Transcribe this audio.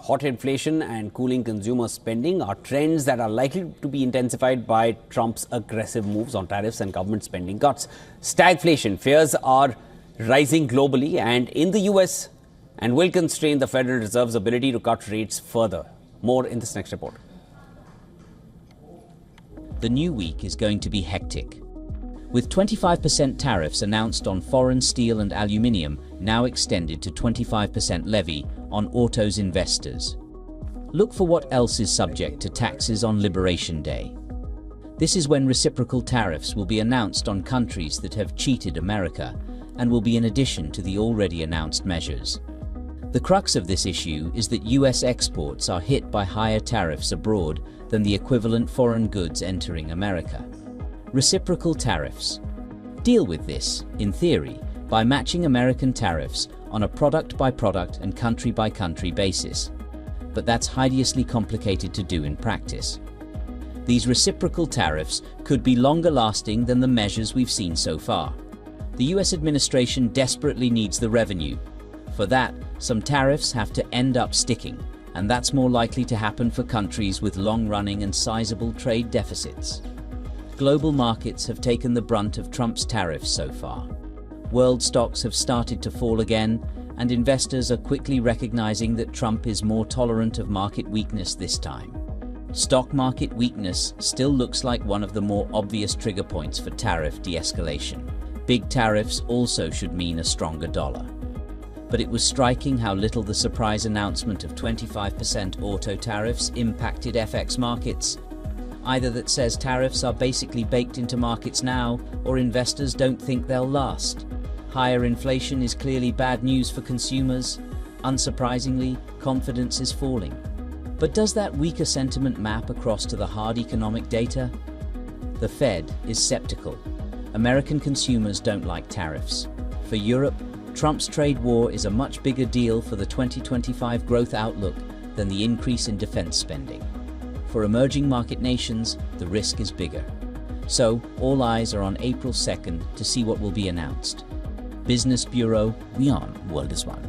Hot inflation and cooling consumer spending are trends that are likely to be intensified by Trump's aggressive moves on tariffs and government spending cuts. Stagflation fears are rising globally and in the US and will constrain the Federal Reserve's ability to cut rates further. More in this next report. The new week is going to be hectic. With 25% tariffs announced on foreign steel and aluminium, now extended to 25% levy on autos investors. Look for what else is subject to taxes on Liberation Day. This is when reciprocal tariffs will be announced on countries that have cheated America and will be in addition to the already announced measures. The crux of this issue is that US exports are hit by higher tariffs abroad than the equivalent foreign goods entering America. Reciprocal tariffs. Deal with this, in theory, by matching American tariffs on a product-by-product and country-by-country basis. But that's hideously complicated to do in practice. These reciprocal tariffs could be longer lasting than the measures we've seen so far. The US administration desperately needs the revenue. For that, some tariffs have to end up sticking, and that's more likely to happen for countries with long-running and sizable trade deficits. Global markets have taken the brunt of Trump's tariffs so far. World stocks have started to fall again, and investors are quickly recognizing that Trump is more tolerant of market weakness this time. Stock market weakness still looks like one of the more obvious trigger points for tariff de-escalation. Big tariffs also should mean a stronger dollar. But it was striking how little the surprise announcement of 25% auto tariffs impacted FX markets. Either that says tariffs are basically baked into markets now, or investors don't think they'll last. Higher inflation is clearly bad news for consumers. Unsurprisingly, confidence is falling. But does that weaker sentiment map across to the hard economic data? The Fed is skeptical. American consumers don't like tariffs. For Europe, Trump's trade war is a much bigger deal for the 2025 growth outlook than the increase in defense spending. For emerging market nations, the risk is bigger. So, all eyes are on April 2nd to see what will be announced. Business Bureau, WION World is One.